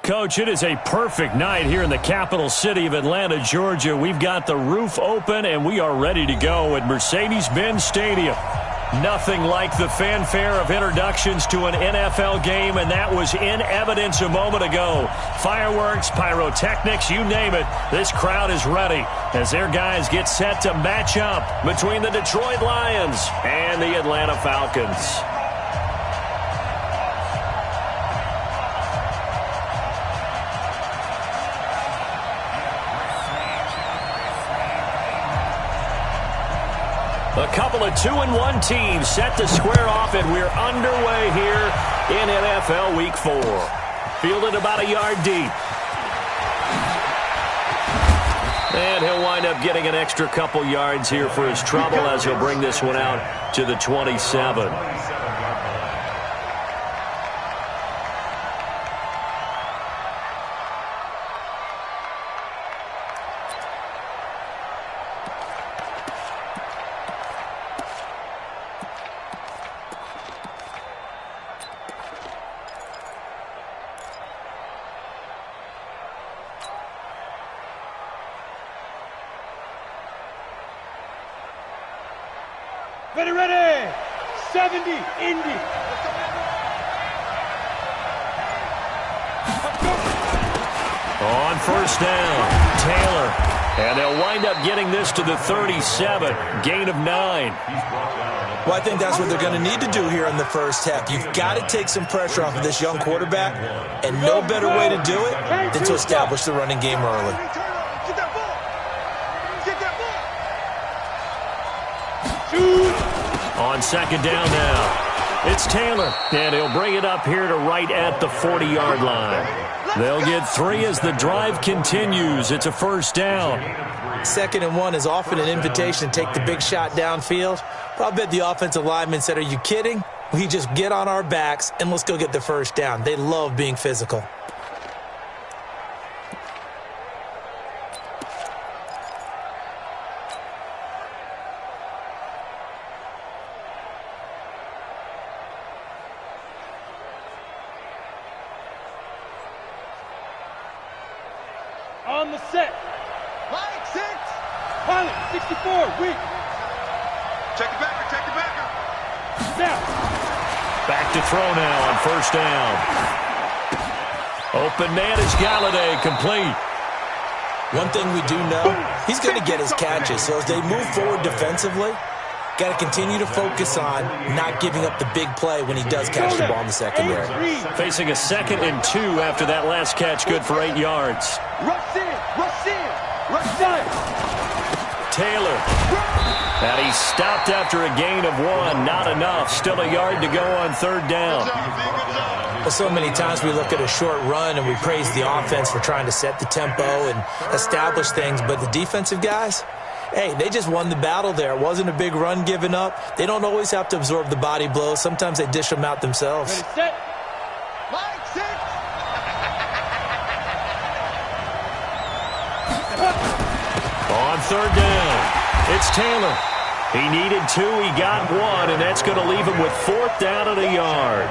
Coach, it is a perfect night here in the capital city of Atlanta, Georgia. We've got the roof open, and we are ready to go at Mercedes-Benz Stadium. Nothing like the fanfare of introductions to an NFL game, and that was in evidence a moment ago. Fireworks, pyrotechnics, you name it, this crowd is ready as their guys get set to match up between the Detroit Lions and the Atlanta Falcons. A couple of 2-1 teams set to square off, and we're underway here in NFL Week 4. Fielded about a yard deep. And he'll wind up getting an extra couple yards here for his trouble as he'll bring this one out to the 27. Ready, 70, Indy. On first down, Taylor. And they'll wind up getting this to the 37, gain of 9. Well, I think that's what they're going to need to do here in the first half. You've got to take some pressure off of this young quarterback, and no better way to do it than to establish the running game early. On second down now, it's Taylor, and he'll bring it up here to right at the 40-yard line. They'll get 3 as the drive continues. It's a first down. 2nd and 1 is often an invitation to take the big shot downfield. But I bet the offensive lineman said, are you kidding? We just get on our backs and let's go get the first down. They love being physical. On the set. Line 6. Pilot, 64, weak. Check the backer. Now. Back to throw now on first down. Open man is Galladay, complete. One thing we do know, he's going to get his catches. So as they move forward defensively, got to continue to focus on not giving up the big play when he does catch the ball in the secondary. Facing a 2nd and 2 after that last catch, good for 8 yards. Rush in. Taylor. And he stopped after a gain of 1. Not enough. Still a yard to go on third down. Well, so many times we look at a short run and we praise the offense for trying to set the tempo and establish things, but the defensive guys, hey, they just won the battle there. It wasn't a big run given up. They don't always have to absorb the body blows. Sometimes they dish them out themselves. Ready, set. Line 6. On third down, it's Taylor. He needed 2, he got 1, and that's going to leave him with 4th down and a yard.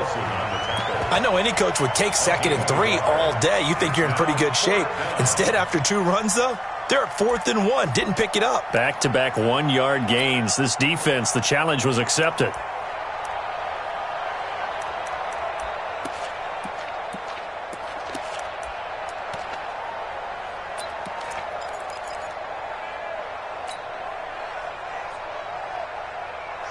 I know any coach would take 2nd and 3 all day. You think you're in pretty good shape. Instead, after 2 runs, though, they're at 4th and 1. Didn't pick it up. Back-to-back 1-yard gains. This defense, the challenge was accepted.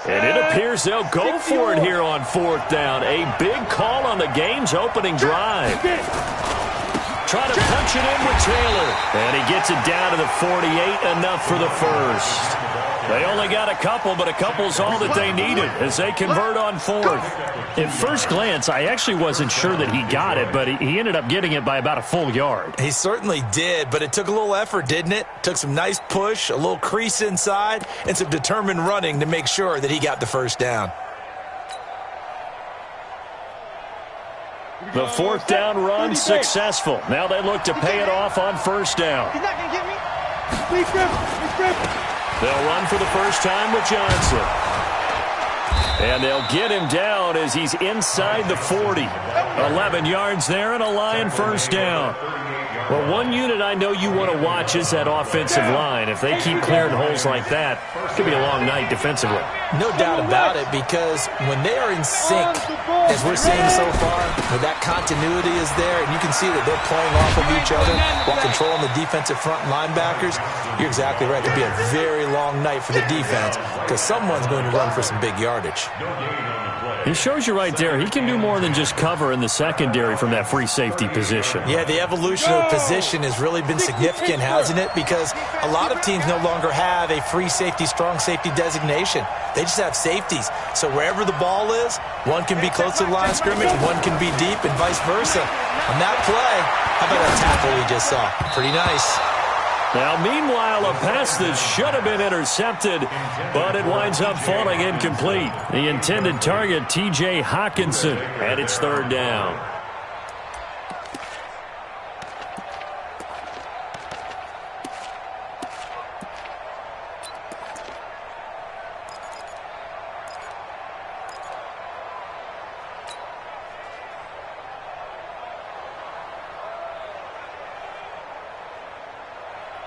And it appears they'll go for it here on 4th down. A big call on the game's opening drive. Trying to punch it in with Taylor. And he gets it down to the 48, enough for the first. They only got a couple, but a couple's all that they needed as they convert on 4th. At first glance, I actually wasn't sure that he got it, but he ended up getting it by about a full yard. He certainly did, but it took a little effort, didn't it? Took some nice push, a little crease inside, and some determined running to make sure that he got the first down. The 4th down run successful. Now they look to pay it off on first down. He's not going to get me. Please grip him. They'll run for the first time with Johnson. And they'll get him down as he's inside the 40. 11 yards there and a Lion first down. Well, one unit I know you want to watch is that offensive line. If they keep clearing holes like that, it could be a long night defensively. No doubt about it, because when they are in sync, as we're seeing so far, where that continuity is there, and you can see that they're playing off of each other while controlling the defensive front linebackers, you're exactly right. It could be a very long night for the defense because someone's going to run for some big yardage. He shows you right there. He can do more than just cover in the secondary from that free safety position. Yeah, the evolution of the position has really been significant, hasn't it? Because a lot of teams no longer have a free safety, strong safety designation. They just have safeties. So wherever the ball is, one can be close to the line of scrimmage, one can be deep, and vice versa. On that play, how about that tackle we just saw? Pretty nice. Now, meanwhile, a pass that should have been intercepted, but it winds up falling incomplete. The intended target, T.J. Hawkinson, and it's third down.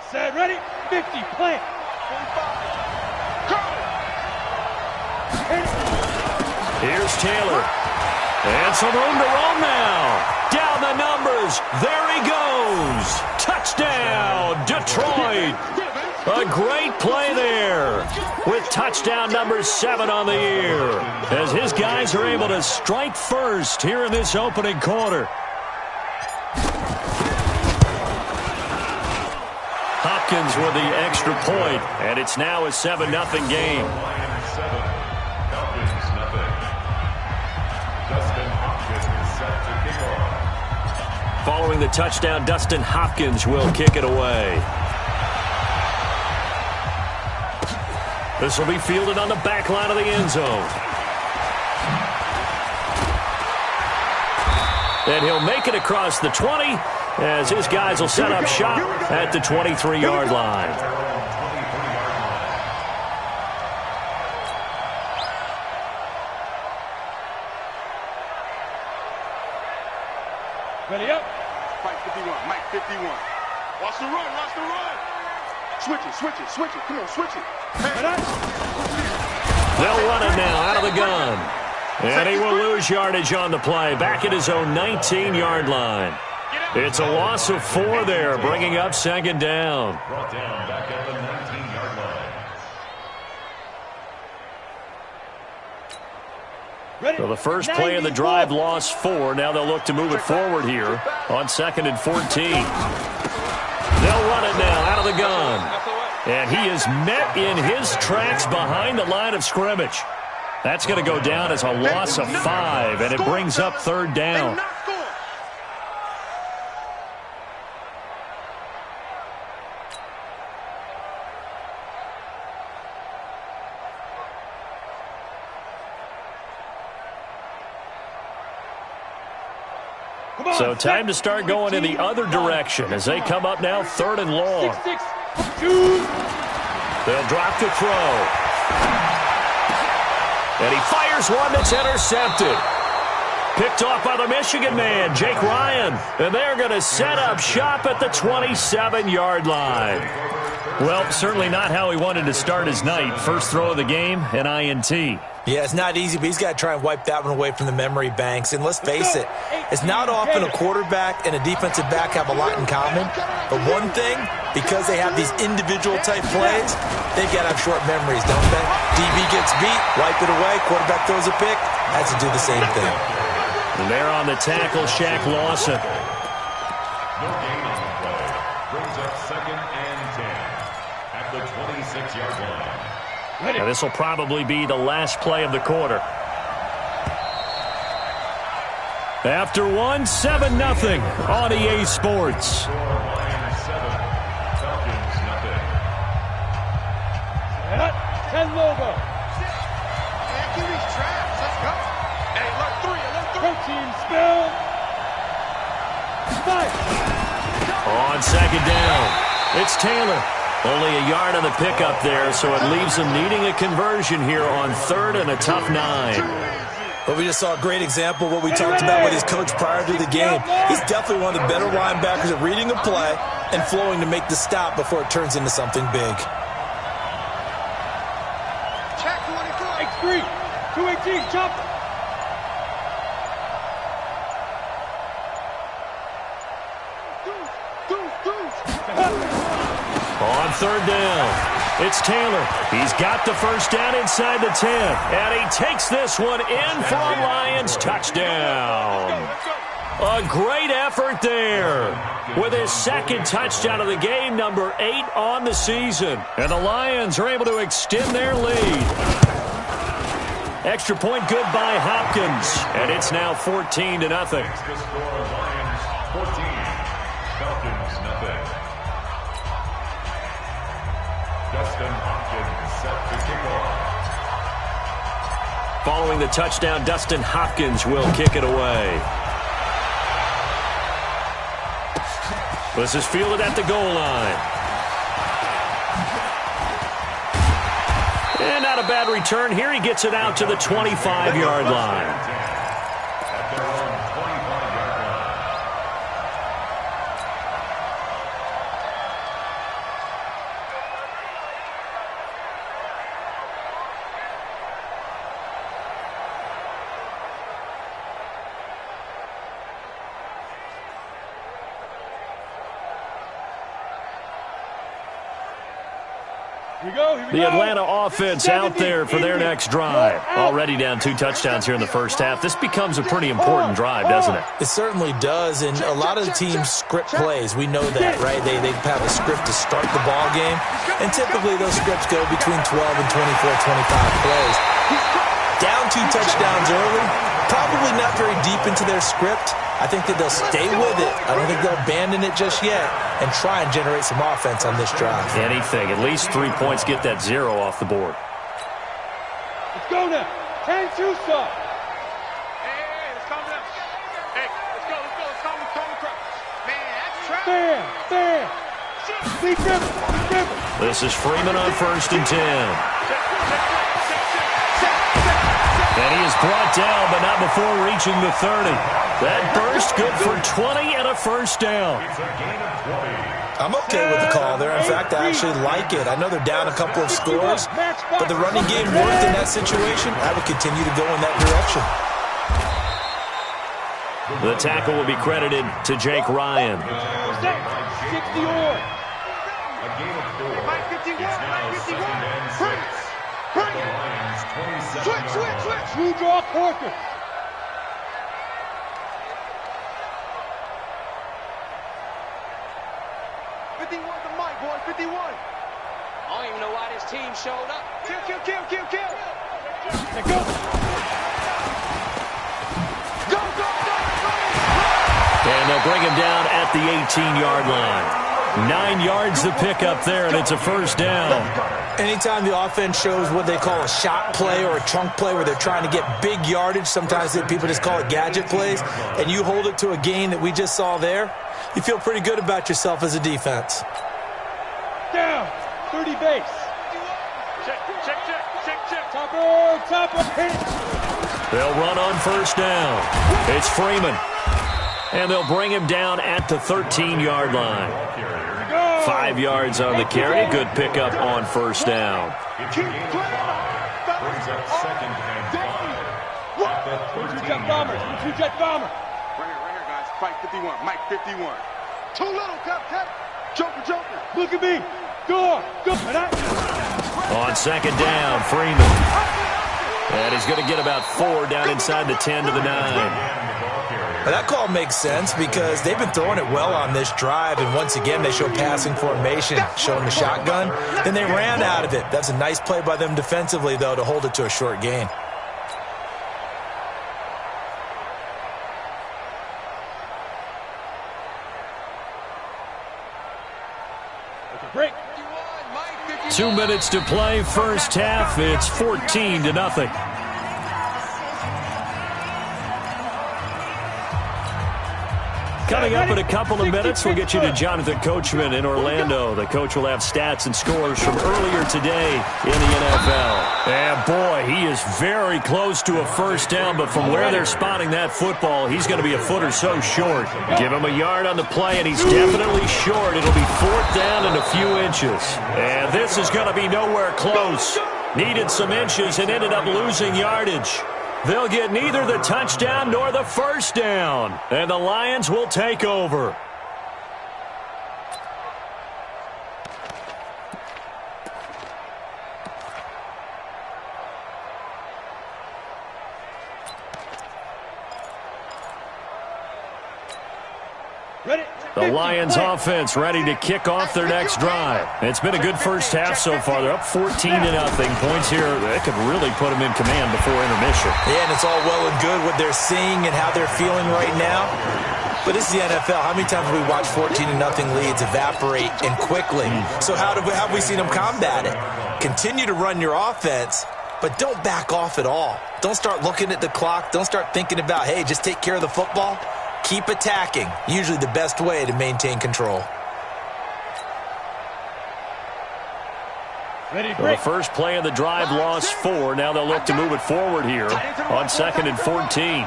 Set, ready, 50, plant. 45, go! Here's Taylor. And some room to roam now. Down the numbers. There he goes. Touchdown, Detroit. A great play there with touchdown number 7 on the year as his guys are able to strike first here in this opening quarter. Hopkins with the extra point, and it's now a 7-0 game. Following the touchdown, Dustin Hopkins will kick it away. This will be fielded on the back line of the end zone. And he'll make it across the 20 as his guys will set up shop at the 23-yard line. Ready up. Mike 51, Mike 51. Watch the run, watch the run. Switch it, switch it, switch it. Come on, switch it. They'll run it now out of the gun. And he will lose yardage on the play, back at his own 19-yard line. It's a loss of 4 there, bringing up second down. Brought down back at the 19-yard line. So the first play of the drive lost 4. Now they'll look to move it forward here on 2nd and 14. They'll run it now out of the gun. And he is met in his tracks behind the line of scrimmage. That's going to go down as a loss of 5, and it brings up third down. So time to start going in the other direction as they come up now 3rd and long. They'll drop to throw. And he fires one that's intercepted. Picked off by the Michigan man, Jake Ryan. And they're going to set up shop at the 27-yard line. Well, certainly not how he wanted to start his night. First throw of the game, an INT. Yeah, it's not easy, but he's got to try and wipe that one away from the memory banks. And let's face it, it's not often a quarterback and a defensive back have a lot in common. But one thing, because they have these individual type plays, they've got to have short memories, don't they? DB gets beat, wipe it away, quarterback throws a pick, has to do the same thing. And there on the tackle, Shaq Lawson. No gain on the play. Brings up 2nd and 10 at the 26-yard line. Now this will probably be the last play of the quarter. After 7-0 on EA Sports. Lions 7, Falcons nothing. 10 logo. Man, give these traps. Let's go. Hey, alert 3, alert 3. Protein spill. 5. On 2nd down, it's Taylor. Only a yard on the pickup there, so it leaves him needing a conversion here on 3rd and a tough 9. Well, we just saw a great example of what we talked about with his coach prior to the game. He's definitely one of the better linebackers at reading a play and flowing to make the stop before it turns into something big. Check 24. X3. 218. Jump. On 3rd down, it's Taylor. He's got the first down inside the 10. And he takes this one in for a Lions touchdown. A great effort there with his second touchdown of the game, number 8 on the season. And the Lions are able to extend their lead. Extra point good by Hopkins. And it's now 14-0. Lions 14, Falcons nothing. Dustin Hopkins set to kick off. Following the touchdown, Dustin Hopkins will kick it away. This is fielded at the goal line. And not a bad return here. He gets it out to the 25-yard line. At their own 25-yard line. The Atlanta offense out there for their next drive. Already down 2 touchdowns here in the first half. This becomes a pretty important drive, doesn't it? It certainly does, and a lot of the teams script plays. We know that, right? They have a script to start the ball game, and typically those scripts go between 12 and 24, 25 plays. Down 2 touchdowns early, probably not very deep into their script. I think that they'll stay with it. I don't think they'll abandon it just yet and try and generate some offense on this drive. Anything. At least 3 points, get that 0 off the board. Let's go now. 10-2 stop. Hey, let's calm down. Hey, let's go. Calm the crowd. Man, that's trash. Bam. Sleep river. This is Freeman on 1st and 10. And he is brought down, but not before reaching the 30. That burst good for 20 and a first down. It's a gain of 20. I'm okay with the call there. In fact, I actually like it. I know they're down a couple of scores, but the running game worked in that situation. I would continue to go in that direction. The tackle will be credited to Jake Ryan. 60 or. A gain of 4. It's now 2nd and 6. The Lions 27. Switch. True draw quarter. Boy, 51. I don't even know why this team showed up. Kill. Go. And they'll bring him down at the 18-yard line. 9 yards to pick up there, and it's a first down. Anytime the offense shows what they call a shot play or a chunk play where they're trying to get big yardage, sometimes people just call it gadget plays, and you hold it to a gain that we just saw there, you feel pretty good about yourself as a defense. Down. 30 base. Check. Topper. Hit it. They'll run on first down. It's Freeman. And they'll bring him down at the 13-yard line. 5 yards on the carry. Good pickup on first down. It's a gain of 5. Brings up 2nd and 5. At the 13-yard line. Two-jet bomber. Right here, guys. Fight 51. Mike 51. Too little, cut. Joker. Look at me. Go. On 2nd down, Freeman. And he's going to get about 4 down inside the 10 to the 9. Now that call makes sense because they've been throwing it well on this drive, and once again they show passing formation, showing the shotgun. Then they ran out of it. That's a nice play by them defensively, though, to hold it to a short gain. Break. 2 minutes to play, first half. It's 14-0. Coming up in a couple of minutes, we'll get you to Jonathan Coachman in Orlando. The coach will have stats and scores from earlier today in the NFL. And boy, he is very close to a first down, but from where they're spotting that football, he's going to be a foot or so short. Give him a yard on the play, and he's definitely short. It'll be 4th down and a few inches. And this is going to be nowhere close. Needed some inches and ended up losing yardage. They'll get neither the touchdown nor the first down. And the Lions will take over. The Lions offense ready to kick off their next drive. It's been a good first half so far. They're up 14-0. Points here, that could really put them in command before intermission. Yeah, and it's all well and good what they're seeing and how they're feeling right now. But this is the NFL. How many times have we watched 14-0 leads evaporate and quickly? So how have we seen them combat it? Continue to run your offense, but don't back off at all. Don't start looking at the clock. Don't start thinking about, hey, just take care of the football. Keep attacking. Usually the best way to maintain control. The first play of the drive lost 4. Now they'll look to move it forward here on 2nd and 14.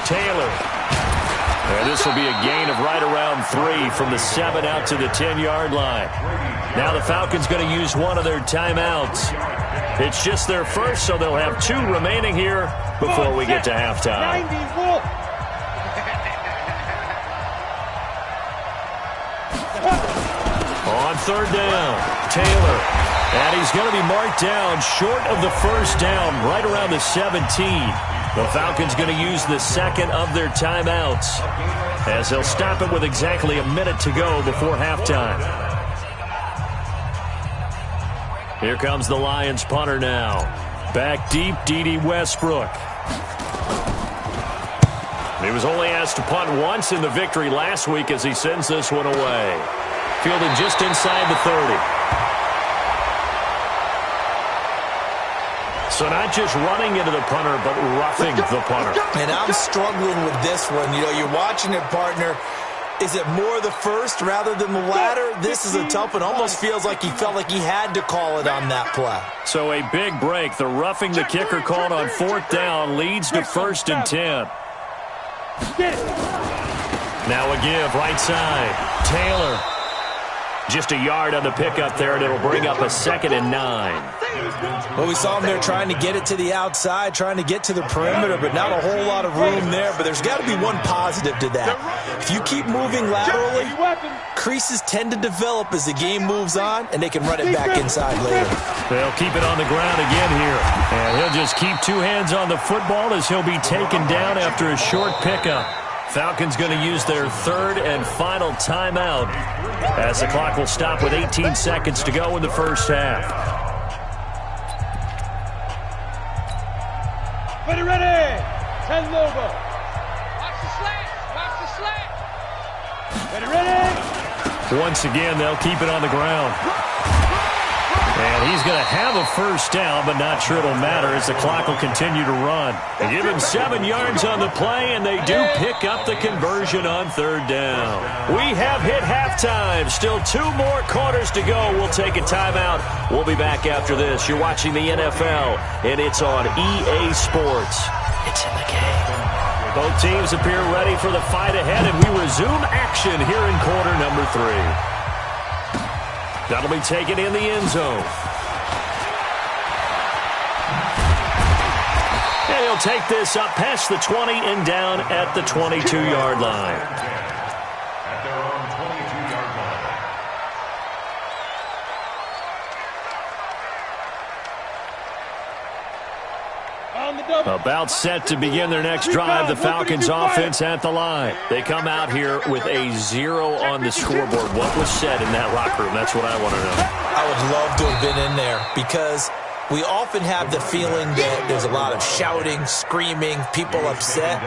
Taylor. And this will be a gain of right around 3 from the 7 out to the 10-yard line. Now the Falcons going to use one of their timeouts. It's just their first, so they'll have 2 remaining here before we get to halftime. On 3rd down, Taylor. And he's going to be marked down short of the first down, right around the 17. The Falcons going to use the 2nd of their timeouts, as they'll stop it with exactly a minute to go before halftime. Here comes the Lions punter now. Back deep, D.D. Westbrook. He was only asked to punt once in the victory last week as he sends this one away. Fielded just inside the 30. So not just running into the punter, but roughing the punter. And I'm struggling with this one. You know, you're watching it, partner. Is it more the first rather than the latter? This is a tough one. Almost feels like he felt like he had to call it on that play. So a big break. The roughing the kicker called on 4th down leads to 1st and 10. Now a give right side. Taylor. Just a yard on the pickup there, and it'll bring up a 2nd and 9. Well, we saw him there trying to get it to the outside, trying to get to the perimeter, but not a whole lot of room there. But there's got to be one positive to that. If you keep moving laterally, creases tend to develop as the game moves on, and they can run it back inside later. They'll keep it on the ground again here. And he'll just keep 2 hands on the football as he'll be taken down after a short pickup. Falcons going to use their 3rd and final timeout as the clock will stop with 18 seconds to go in the first half. Ready. 10 logo. Watch the slant. Watch the slant. Ready. Once again, they'll keep it on the ground. And he's going to have a first down, but not sure it'll matter as the clock will continue to run. They give him 7 yards on the play, and they do pick up the conversion on 3rd down. We have hit halftime. Still 2 more quarters to go. We'll take a timeout. We'll be back after this. You're watching the NFL, and it's on EA Sports. It's in the game. Both teams appear ready for the fight ahead, and we resume action here in quarter number 3. That'll be taken in the end zone. And he'll take this up past the 20 and down at the 22-yard line. At their own 22-yard line. About set to begin their next drive, the Falcons offense at the line. They come out here with a 0 on the scoreboard. What was said in that locker room? That's what I want to know. I would love to have been in there because we often have the feeling that there's a lot of shouting, screaming, people upset.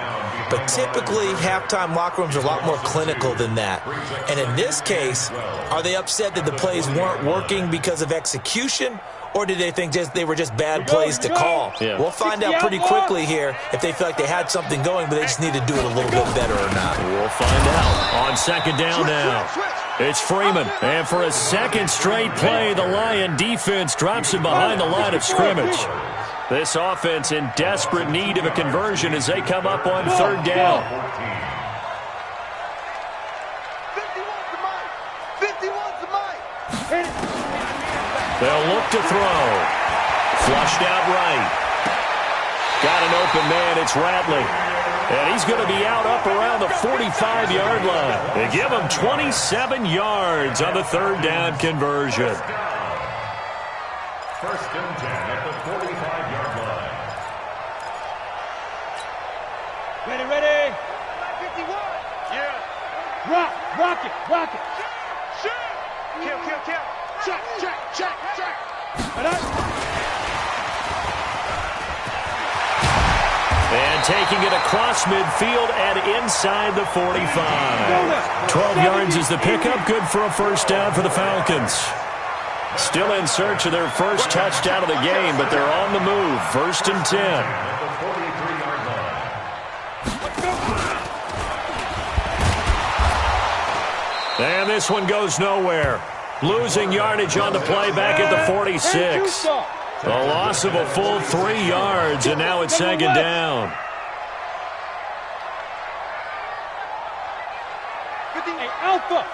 But typically, halftime locker rooms are a lot more clinical than that. And in this case, are they upset that the plays weren't working because of execution? Or did they think they were just bad plays to call? Yeah. We'll find out pretty quickly here if they feel like they had something going, but they just need to do it a little bit better or not. We'll find out on second down now. It's Freeman, and for a second straight play, the Lion defense drops him behind the line of scrimmage. This offense in desperate need of a conversion as they come up on third down. 51's the mic. They'll look to throw. Flushed out right. Got an open man, it's Ratley. And he's going to be out up around the 45-yard line. They give him 27 yards on the third down conversion. First and 10 at the 45-yard line. Ready. 51. Yeah. Rock it. Kill. Check. And taking it across midfield and inside the 45. 12 yards is the pickup. Good for a first down for the Falcons. Still in search of their first touchdown of the game, but they're on the move. First and 10. At the 43-yard line. And this one goes nowhere. Losing yardage on the play back at the 46. A loss of a full 3 yards, and now it's second down. 58 Alpha.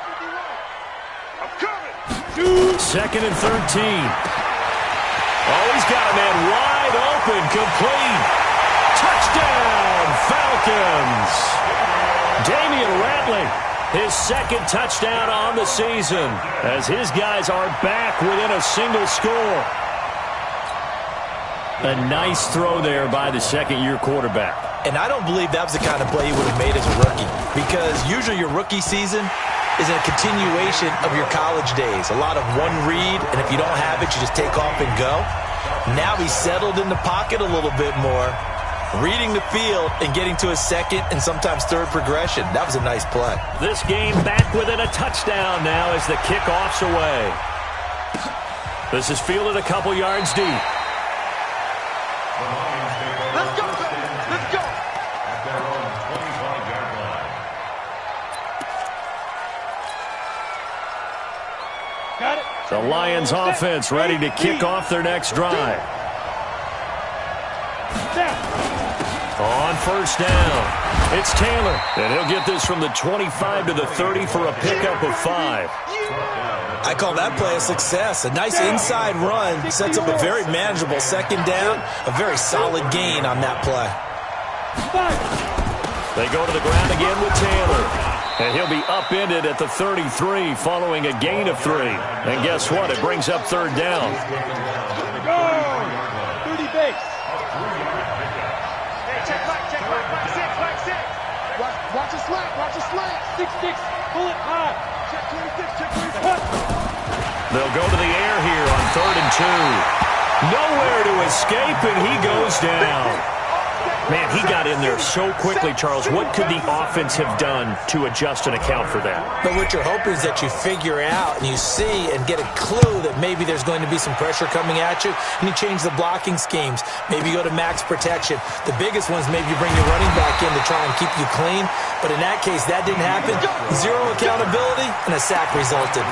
I'm coming. Second and 13. Oh, he's got a man wide open, complete. Touchdown, Falcons. Damian Ratley, his second touchdown on the season, as his guys are back within a single score. A nice throw there by the second-year quarterback. And I don't believe that was the kind of play he would have made as a rookie, because usually your rookie season is a continuation of your college days. A lot of one read, and if you don't have it, you just take off and go. Now he's settled in the pocket a little bit more, reading the field and getting to a second and sometimes third progression. That was a nice play. This game back within a touchdown now as the kickoff's away. This is fielded a couple yards deep. Let's go. At their own 25-yard line. Got it. The Lions offense ready to kick off their next drive. On first down, it's Taylor. And he'll get this from the 25 to the 30 for a pickup of 5. I call that play a success. A nice inside run sets up a very manageable second down, a very solid gain on that play. They go to the ground again with Taylor. And he'll be upended at the 33 following a gain of 3. And guess what? It brings up third down. Go. 30 base. Check, 6. Watch a slant. 6. Pull it high. Check 26. They'll go to the air here on third and 2. Nowhere to escape, and he goes down. Man, he got in there so quickly, Charles. What could the offense have done to adjust and account for that? But what you're hoping is that you figure out and you see and get a clue that maybe there's going to be some pressure coming at you, and you change the blocking schemes. Maybe you go to max protection. The biggest ones, maybe you bring your running back in to try and keep you clean. But in that case, that didn't happen. Zero accountability, and a sack resulted.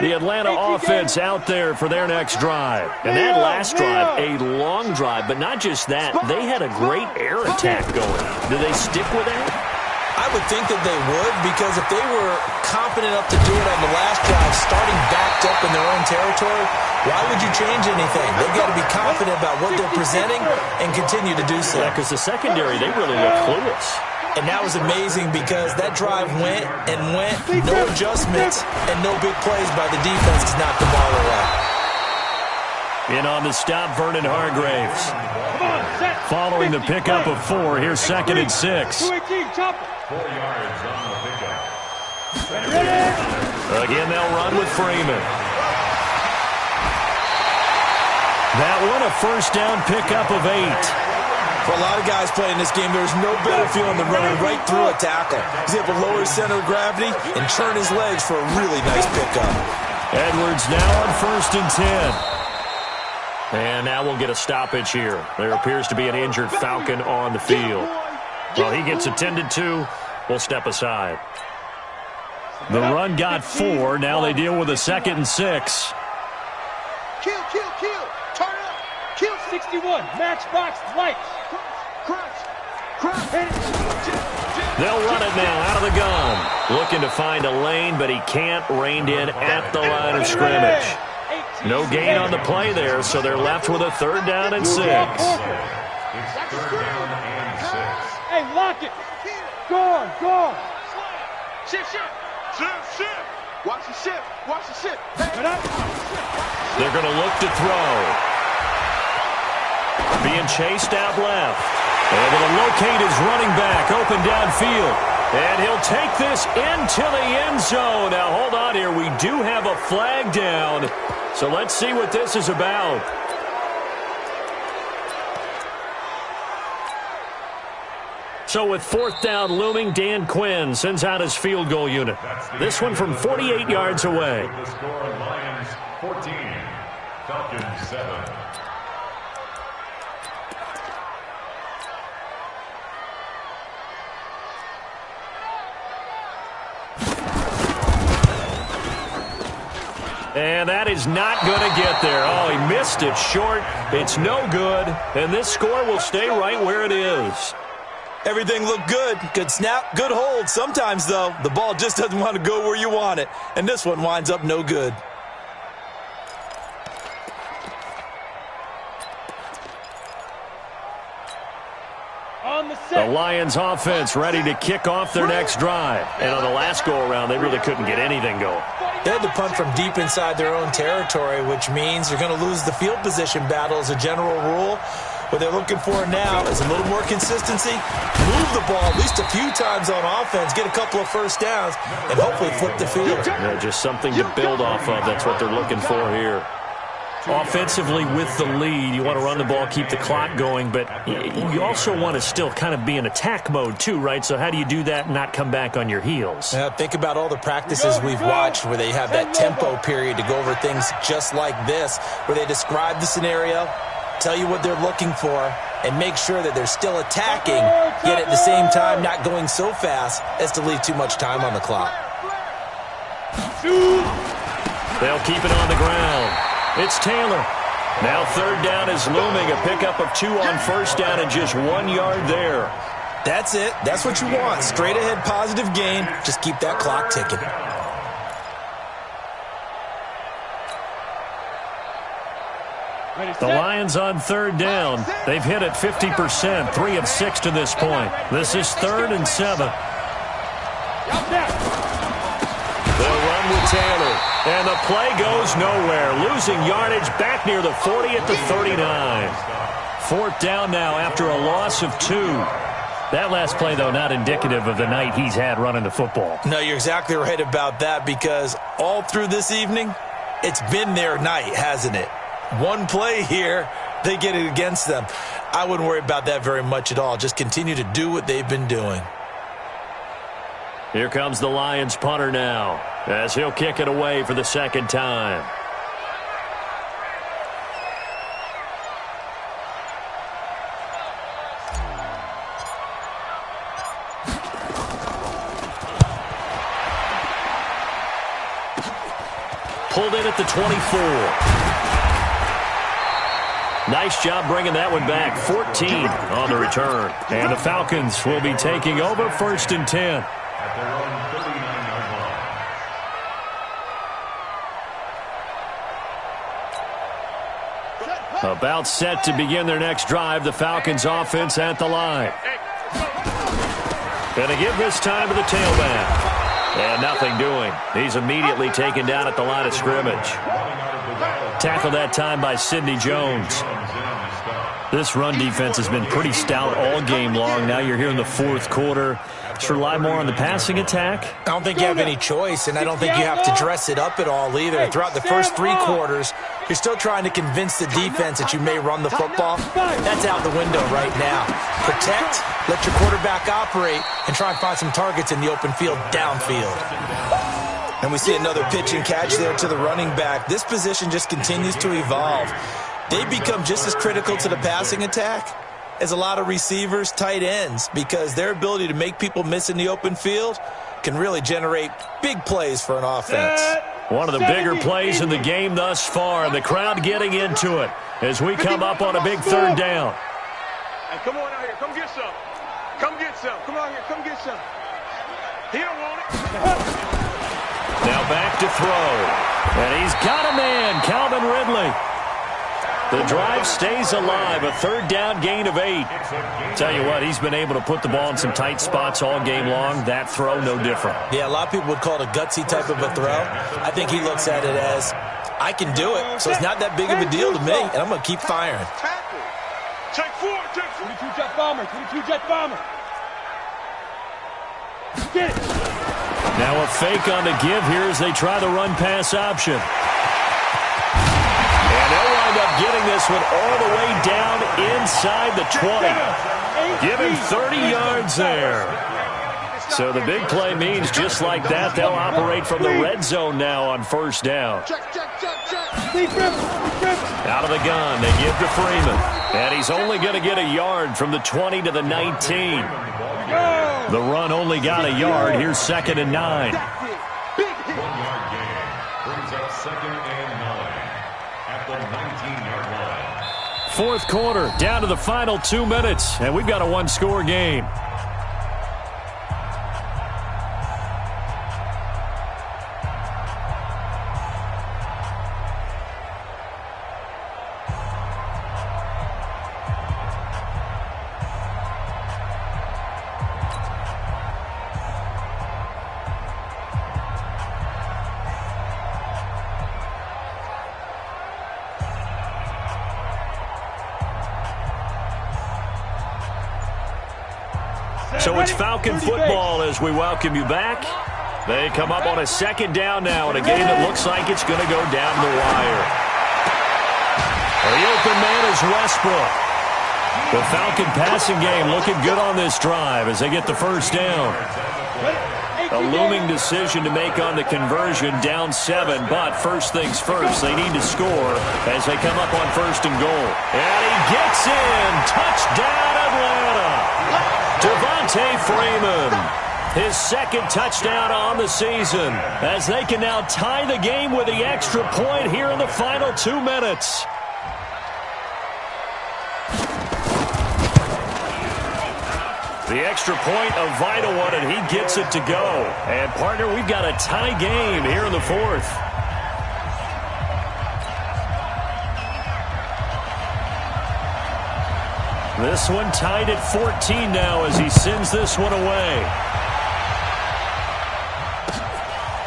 The Atlanta offense out there for their next drive. And that last drive, a long drive, but not just that. They had a great air attack going. Do they stick with that? I would think that they would, because if they were confident enough to do it on the last drive, starting backed up in their own territory, why would you change anything? They've got to be confident about what they're presenting and continue to do so. Yeah, because the secondary, they really look clueless. And that was amazing because that drive went, no adjustments, and no big plays by the defense to knock the ball away. In on the stop, Vernon Hargraves. Following the pickup of 4, here's second and 6. 218, chop it. 4 yards on the pickup. Again, they'll run with Freeman. That one, a first down pickup of 8. For a lot of guys playing this game, there's no better feeling than running right through a tackle. He's able to lower his center of gravity and turn his legs for a really nice pickup. Edwards now on 1st and 10. And now we'll get a stoppage here. There appears to be an injured Falcon on the field. Well, he gets attended to. We'll step aside. The run got 4. Now they deal with a 2nd and 6. Kill. Turn up. Kill 61. Matchbox lights. Crunch. They'll run it now out of the gun. Looking to find a lane, but he can't. Reined in at the line of scrimmage. No gain on the play there, so they're left with a 3rd down and 6. It's 3rd down and 6. Hey, lock it. Go. Shift. Watch the shift. They're going to look to throw. Being chased out left. Able to locate his running back open downfield. And he'll take this into the end zone. Now, hold on here. We do have a flag down. So let's see what this is about. So with 4th down looming, Dan Quinn sends out his field goal unit. This one from 48 yards away. The score, Lions 14, Falcons 7. And that is not going to get there. Oh, he missed it short. It's no good. And this score will stay right where it is. Everything looked good. Good snap, good hold. Sometimes, though, the ball just doesn't want to go where you want it. And this one winds up no good. The Lions offense ready to kick off their next drive. And on the last go-around, they really couldn't get anything going. They had to punt from deep inside their own territory, which means you're going to lose the field position battle as a general rule. What they're looking for now is a little more consistency, move the ball at least a few times on offense, get a couple of 1st downs, and hopefully flip the field. Yeah, just something to build off of. That's what they're looking for here. Offensively with the lead, you want to run the ball, keep the clock going, but you also want to still kind of be in attack mode too, right? So how do you do that and not come back on your heels? Think about all the practices we've watched where they have that tempo period to go over things just like this, where they describe the scenario, tell you what they're looking for, and make sure that they're still attacking, yet at the same time not going so fast as to leave too much time on the clock. They'll keep it on the ground. It's Taylor. Now 3rd down is looming. A pickup of 2 on 1st down and just 1 yard there. That's it. That's what you want. Straight ahead positive gain. Just keep that clock ticking. The Lions on 3rd down. They've hit it 50%, 3 of 6 to this point. This is 3rd and 7. They'll run with Taylor. And the play goes nowhere. Losing yardage back near the 40 at the 39. 4th down now after a loss of 2. That last play, though, not indicative of the night he's had running the football. No, you're exactly right about that, because all through this evening, it's been their night, hasn't it? One play here, they get it against them. I wouldn't worry about that very much at all. Just continue to do what they've been doing. Here comes the Lions punter now, as he'll kick it away for the 2nd time. Pulled in at the 24. Nice job bringing that one back. 14 on the return. And the Falcons will be taking over 1st and 10. At their own 39-yard line. About set to begin their next drive. The Falcons offense at the line. Going to give this time to the tailback. And nothing doing. He's immediately taken down at the line of scrimmage. Tackled that time by Sidney Jones. This run defense has been pretty stout all game long. Now you're here in the 4th quarter. Let's rely more on the passing attack. I don't think you have any choice, and I don't think you have to dress it up at all either. Throughout the first 3 quarters, you're still trying to convince the defense that you may run the football. That's out the window right now. Protect, let your quarterback operate, and try and find some targets in the open field downfield. And we see another pitch and catch there to the running back. This position just continues to evolve. They become just as critical to the passing attack as a lot of receivers, tight ends, because their ability to make people miss in the open field can really generate big plays for an offense. One of the bigger plays in the game thus far, and the crowd getting into it as we come up on a big 3rd down. Hey, come on out here. Come get some. Come get some. Come out here. Come get some. He don't want it. Now back to throw. And he's got a man, Calvin Ridley. The drive stays alive, a 3rd down gain of 8. Tell you what, he's been able to put the ball in some tight spots all game long. That throw, no different. Yeah, a lot of people would call it a gutsy type of a throw. I think he looks at it as, I can do it, so it's not that big of a deal to me, and I'm going to keep firing. Take 4, take 4. 22 jet bomber, 22 jet bomber. Get it. Now a fake on the give here as they try the run-pass option. And they'll wind up getting this one all the way down inside the 20. Give him 30 yards there. So the big play means just like that, they'll operate from the red zone now on 1st down. Out of the gun, they give to Freeman. And he's only going to get a yard from the 20 to the 19. The run only got a yard. Here's 2nd and 9. 1-yard gain brings up 2nd and 9 at the 19-yard line. 4th quarter, down to the final 2 minutes, and we've got a 1-score game. So it's Falcon football as we welcome you back. They come up on a 2nd down now in a game that looks like it's going to go down the wire. The open man is Westbrook. The Falcon passing game looking good on this drive as they get the 1st down. A looming decision to make on the conversion, down 7, but first things first, they need to score as they come up on 1st and goal. And he gets in. Touchdown, Atlanta. Devontae Freeman, his 2nd touchdown on the season, as they can now tie the game with the extra point here in the final 2 minutes. The extra point, a vital one, and he gets it to go. And, partner, we've got a tie game here in the 4th. This one tied at 14 now as he sends this one away.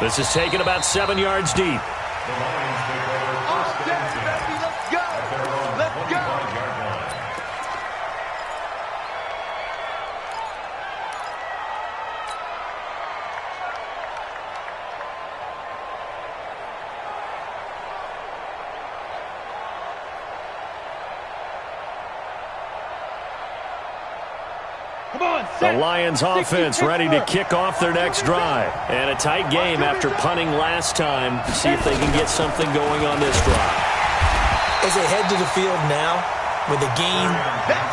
This is taken about 7 yards deep. The Lions offense ready to kick off their next drive. And a tight game after punting last time. See if they can get something going on this drive. As they head to the field now, with the game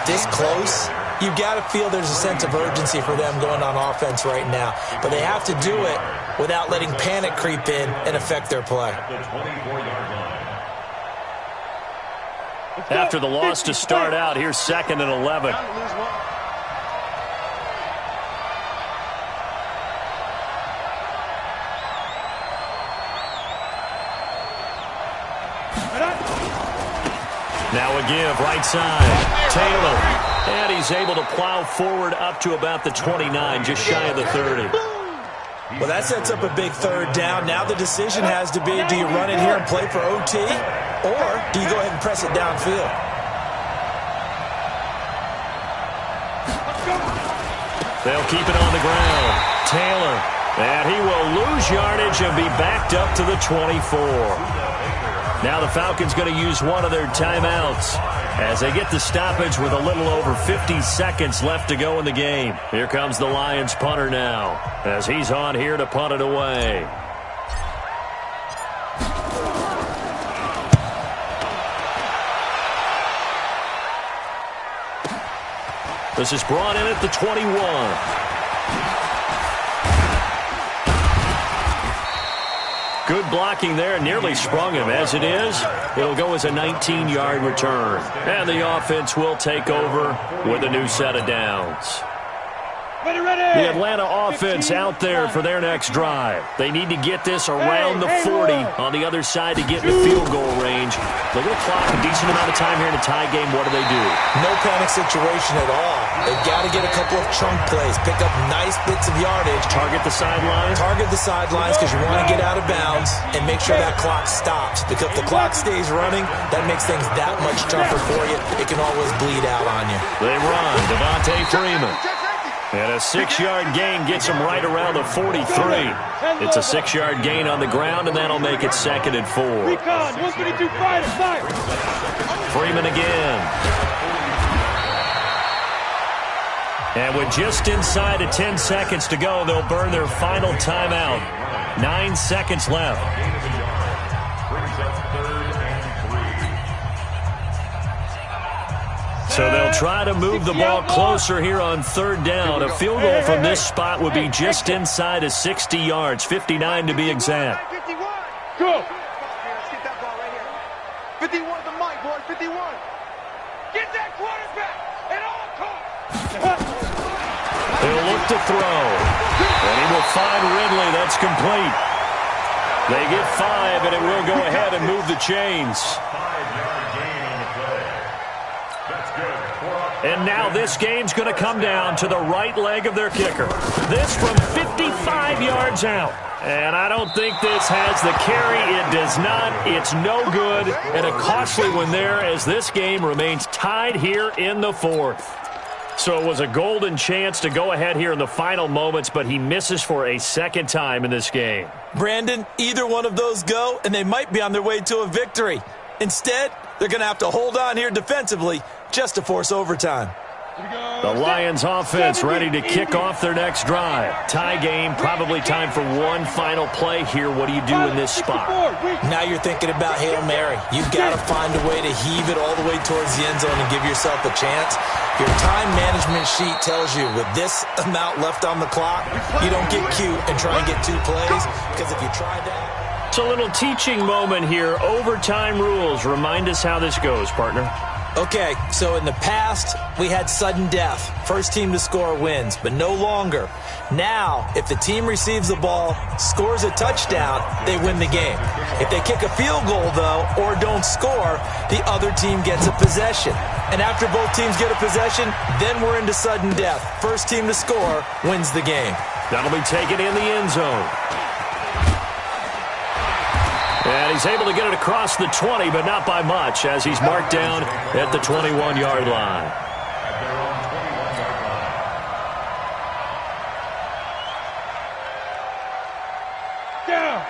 this close, you've got to feel there's a sense of urgency for them going on offense right now. But they have to do it without letting panic creep in and affect their play. After the loss to start out, here's 2nd and 11. Now a give, right side. Taylor. And he's able to plow forward up to about the 29, just shy of the 30. Well, that sets up a big 3rd down. Now the decision has to be, do you run it here and play for OT, or do you go ahead and press it downfield? They'll keep it on the ground. Taylor. And he will lose yardage and be backed up to the 24. Now the Falcons going to use one of their timeouts as they get the stoppage with a little over 50 seconds left to go in the game. Here comes the Lions punter now as he's on here to punt it away. This is brought in at the 21. Good blocking there, nearly sprung him. As it is, it'll go as a 19-yard return. And the offense will take over with a new set of downs. The Atlanta offense out there for their next drive. They need to get this around the 40 on the other side to get in the field goal range. Look at the clock, a decent amount of time here in a tie game. What do? No panic situation at all. They've got to get a couple of chunk plays, pick up nice bits of yardage. Target the sidelines? Target the sidelines because you want to get out of bounds and make sure that clock stops. Because if the clock stays running, that makes things that much tougher for you. It can always bleed out on you. They run. Devontae Freeman. And a 6-yard gain gets him right around the 43. It's a 6-yard gain on the ground, and that'll make it 2nd and 4. Freeman again. And with just inside of 10 seconds to go, they'll burn their final timeout. 9 seconds left. So they'll try to move the ball closer here on 3rd down. A field goal from this spot would be just inside of 60 yards, 59 to be exact. Go. Let's get that ball right here. 51 the mic, boy. 51. Get that quarterback at all costs. He'll look to throw. And he will find Ridley. That's complete. They get 5, and it will go ahead and move the chains. And now this game's going to come down to the right leg of their kicker. This from 55 yards out. And I don't think this has the carry. It does not. It's no good. And a costly one there as this game remains tied here in the 4th. So it was a golden chance to go ahead here in the final moments, but he misses for a 2nd time in this game. Brandon, either one of those go, and they might be on their way to a victory. Instead, they're going to have to hold on here defensively just to force overtime. The Lions offense ready to kick off their next drive. Tie game, probably time for one final play here. What do you do in this spot? Now you're thinking about Hail Mary. You've got to find a way to heave it all the way towards the end zone and give yourself a chance. Your time management sheet tells you with this amount left on the clock, you don't get cute and try and get 2 plays, because if you try that... It's a little teaching moment here. Overtime rules. Remind us how this goes, partner. Okay, so in the past, we had sudden death. First team to score wins, but no longer. Now, if the team receives the ball, scores a touchdown, they win the game. If they kick a field goal, though, or don't score, the other team gets a possession. And after both teams get a possession, then we're into sudden death. First team to score wins the game. That'll be taken in the end zone. And he's able to get it across the 20, but not by much, as he's marked down at the 21-yard line.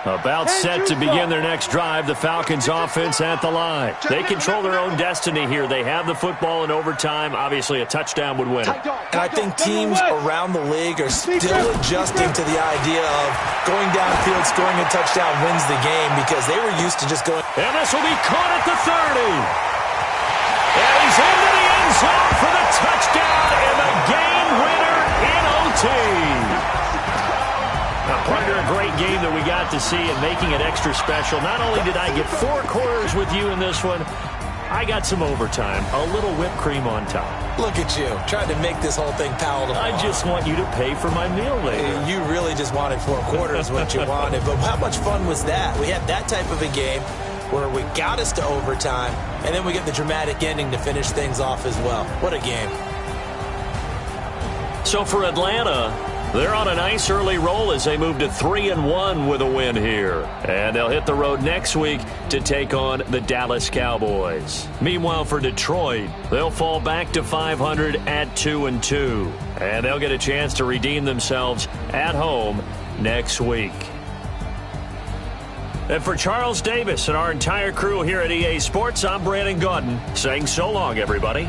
About set to begin their next drive, the Falcons offense at the line. They control their own destiny here. They have the football in overtime. Obviously, a touchdown would win it. And I think teams around the league are still adjusting to the idea of going downfield, scoring a touchdown wins the game, because they were used to just going. And this will be caught at the 30. And he's into the end zone for the touchdown and the game winner in OT. Partner, a great game that we got to see and making it extra special. Not only did I get 4 quarters with you in this one, I got some overtime, a little whipped cream on top. Look at you, trying to make this whole thing palatable. I just want you to pay for my meal later. You really just wanted 4 quarters, what you wanted. But how much fun was that? We had that type of a game where we got us to overtime, and then we get the dramatic ending to finish things off as well. What a game. So for Atlanta, They're on a nice early roll as they move to 3-1 with a win here. And they'll hit the road next week to take on the Dallas Cowboys. Meanwhile, for Detroit, they'll fall back to 500 at 2-2. And they'll get a chance to redeem themselves at home next week. And for Charles Davis and our entire crew here at EA Sports, I'm Brandon Gaudin saying so long, everybody.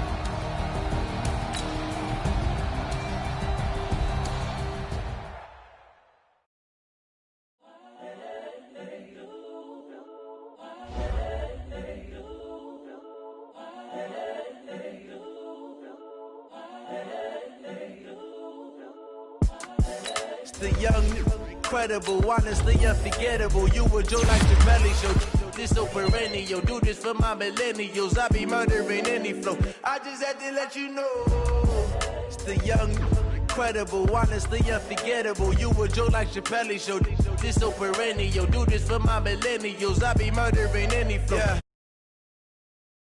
The young, incredible, honestly unforgettable. You were Joe like the belly show. This so perennial. Do this for my millennials. I be murdering any flow. I just had to let you know. It's the young, incredible, honestly unforgettable. You were Joe like Chappelle show. This so perennial. Do this for my millennials. I be murdering any flow. Yeah.